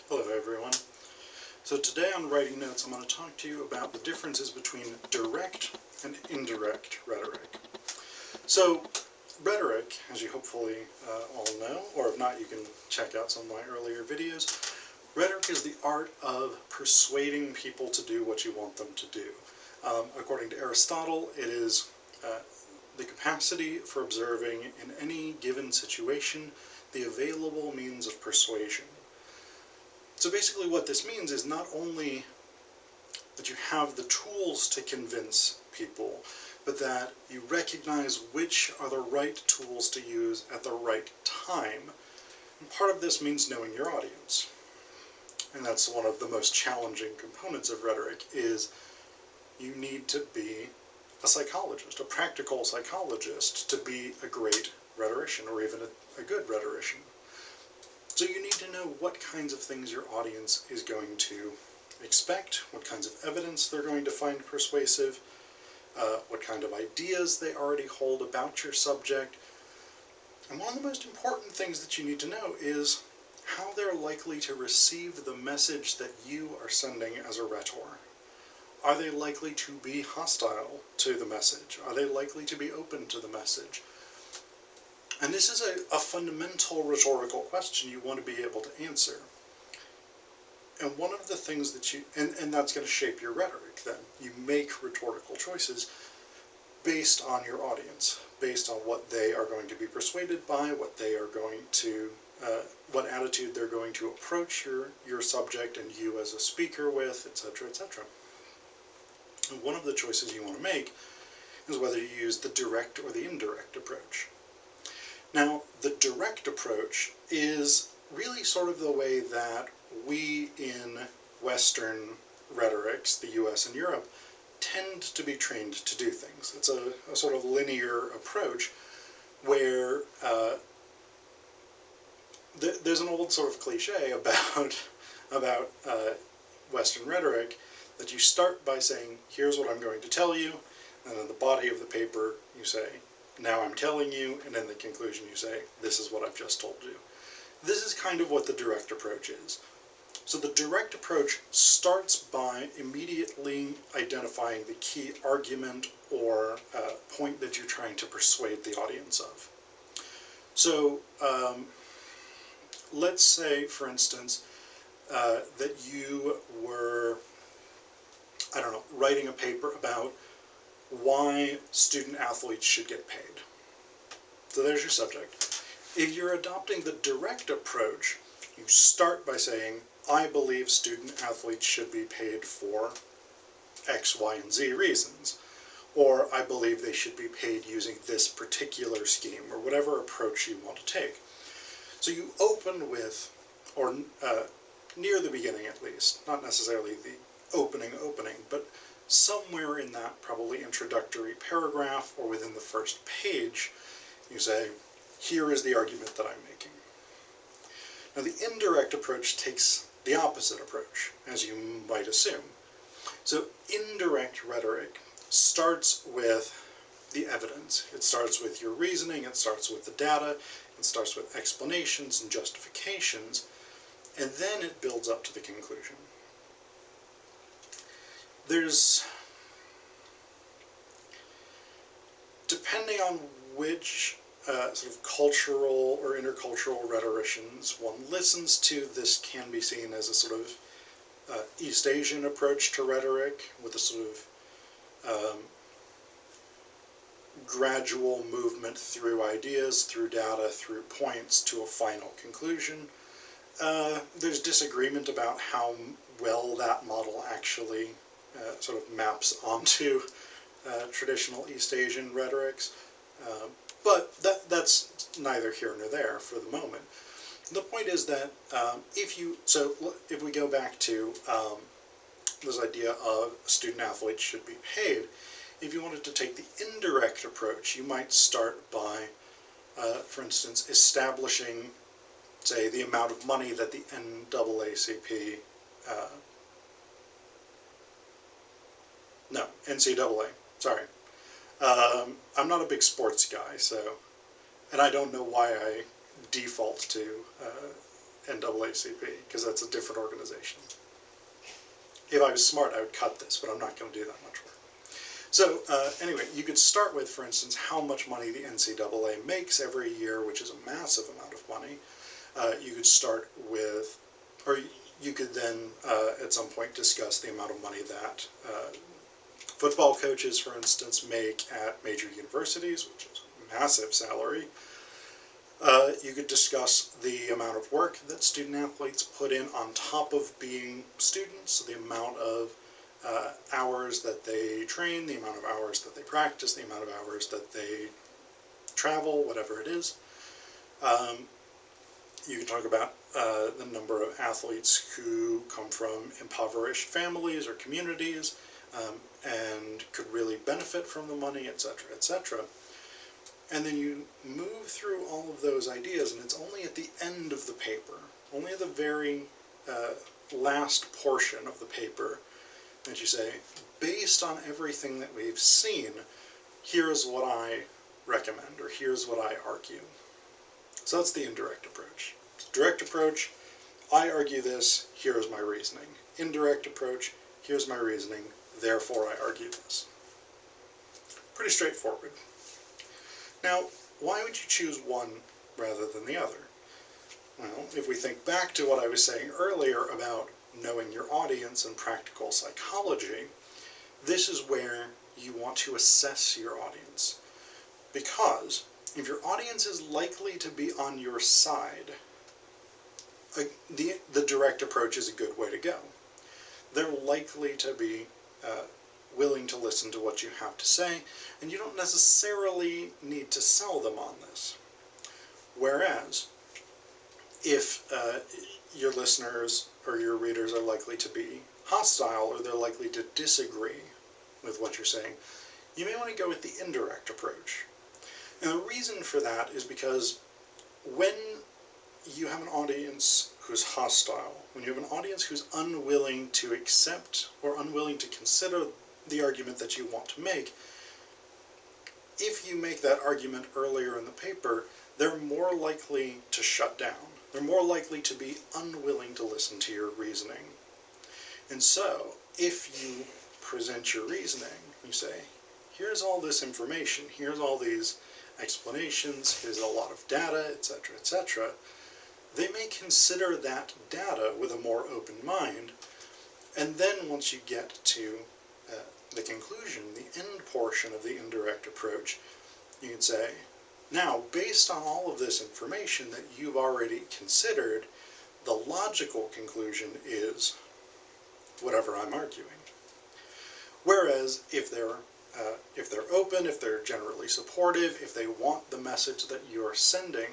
Hello everyone. So today on Writing Notes I'm going to talk to you about the differences between direct and indirect rhetoric. So rhetoric, as you hopefully all know, or if not you can check out some of my earlier videos, rhetoric is the art of persuading people to do what you want them to do. According to Aristotle, it is the capacity for observing in any given situation the available means of persuasion. So basically what this means is not only that you have the tools to convince people, but that you recognize which are the right tools to use at the right time. And part of this means knowing your audience. And that's one of the most challenging components of rhetoric, is you need to be a psychologist, a practical psychologist, to be a great rhetorician, or even a good rhetorician. So you need to know what kinds of things your audience is going to expect, what kinds of evidence they're going to find persuasive, what kind of ideas they already hold about your subject. And one of the most important things that you need to know is how they're likely to receive the message that you are sending as a rhetor. Are they likely to be hostile to the message? Are they likely to be open to the message? And this is a fundamental rhetorical question you want to be able to answer. And one of the things that and that's going to shape your rhetoric then. You make rhetorical choices based on your audience, based on what they are going to be persuaded by, what they are going to, what attitude they're going to approach your subject and you as a speaker with, etc., etc. And one of the choices you want to make is whether you use the direct or the indirect approach. Now, the direct approach is really sort of the way that we in Western rhetorics, the US and Europe, tend to be trained to do things. It's a sort of linear approach where there's an old sort of cliche about Western rhetoric, that you start by saying, here's what I'm going to tell you, and in the body of the paper you say, now I'm telling you, and in the conclusion you say, this is what I've just told you. This is kind of what the direct approach is. So the direct approach starts by immediately identifying the key argument or point that you're trying to persuade the audience of. So let's say, for instance, that you were, I don't know, writing a paper about why student athletes should get paid. So there's your subject. If you're adopting the direct approach, you start by saying, I believe student athletes should be paid for X, Y, and Z reasons. Or I believe they should be paid using this particular scheme, or whatever approach you want to take. So you open with, or near the beginning at least, not necessarily the opening, but somewhere in that probably introductory paragraph or within the first page, you say, here is the argument that I'm making. Now the indirect approach takes the opposite approach, as you might assume. So indirect rhetoric starts with the evidence. It starts with your reasoning, it starts with the data, it starts with explanations and justifications, and then it builds up to the conclusion. There's, depending on which sort of cultural or intercultural rhetoricians one listens to, this can be seen as a sort of East Asian approach to rhetoric, with a sort of gradual movement through ideas, through data, through points to a final conclusion. There's disagreement about how well that model actually sort of maps onto traditional East Asian rhetorics, but that's neither here nor there for the moment. The point is that if we go back to this idea of student athletes should be paid, if you wanted to take the indirect approach, you might start by, for instance, establishing, say, the amount of money that the NCAA, sorry. I'm not a big sports guy, so, and I don't know why I default to NAACP, because that's a different organization. If I was smart, I would cut this, but I'm not going to do that much work. So anyway, you could start with, for instance, how much money the NCAA makes every year, which is a massive amount of money. You could start with, or you could then at some point discuss the amount of money that football coaches, for instance, make at major universities, which is a massive salary. You could discuss the amount of work that student athletes put in on top of being students, so the amount of hours that they train, the amount of hours that they practice, the amount of hours that they travel, whatever it is. You can talk about the number of athletes who come from impoverished families or communities and could really benefit from the money, etc., etc. And then you move through all of those ideas, and it's only at the end of the paper, only at the very last portion of the paper, that you say, based on everything that we've seen, here's what I recommend, or here's what I argue. So that's the indirect approach. Direct approach, I argue this, here's my reasoning. Indirect approach, here's my reasoning, therefore I argue this. Pretty straightforward. Now, why would you choose one rather than the other? Well, if we think back to what I was saying earlier about knowing your audience and practical psychology, this is where you want to assess your audience. Because if your audience is likely to be on your side, the direct approach is a good way to go. They're likely to be willing to listen to what you have to say, and you don't necessarily need to sell them on this. Whereas, if your listeners or your readers are likely to be hostile, or they're likely to disagree with what you're saying, you may want to go with the indirect approach. And the reason for that is because when you have an audience who's hostile, when you have an audience who's unwilling to accept or unwilling to consider the argument that you want to make, if you make that argument earlier in the paper, they're more likely to shut down. They're more likely to be unwilling to listen to your reasoning. And so, if you present your reasoning, you say, here's all this information, here's all these explanations, here's a lot of data, etc., etc., they may consider that data with a more open mind, and then once you get to the conclusion, the end portion of the indirect approach, you can say, now, based on all of this information that you've already considered, the logical conclusion is whatever I'm arguing. Whereas if they're open, if they're generally supportive, if they want the message that you're sending,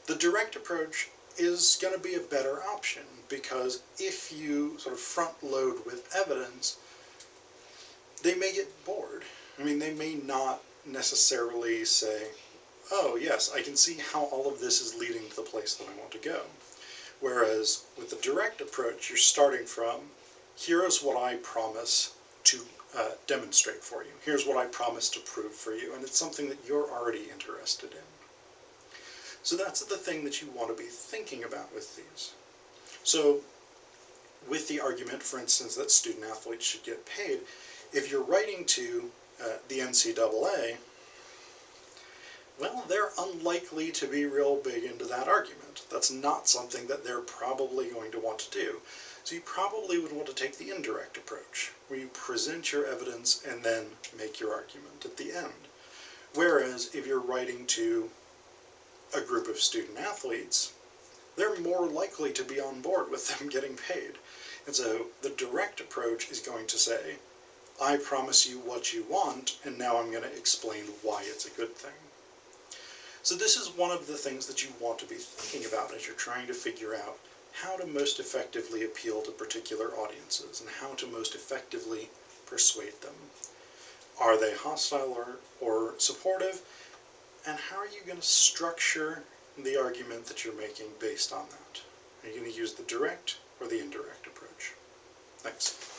the direct approach is going to be a better option, because if you sort of front load with evidence, they may get bored. I mean, they may not necessarily say, oh yes, I can see how all of this is leading to the place that I want to go. Whereas with the direct approach, you're starting from, here's what I promise to demonstrate for you. Here's what I promise to prove for you. And it's something that you're already interested in. So that's the thing that you want to be thinking about with these. So with the argument, for instance, that student athletes should get paid, if you're writing to the NCAA, well, they're unlikely to be real big into that argument. That's not something that they're probably going to want to do. So you probably would want to take the indirect approach, where you present your evidence and then make your argument at the end. Whereas if you're writing to a group of student athletes, they're more likely to be on board with them getting paid. And so the direct approach is going to say, I promise you what you want, and now I'm going to explain why it's a good thing. So this is one of the things that you want to be thinking about as you're trying to figure out how to most effectively appeal to particular audiences and how to most effectively persuade them. Are they hostile or supportive? And how are you going to structure the argument that you're making based on that? Are you going to use the direct or the indirect approach? Thanks.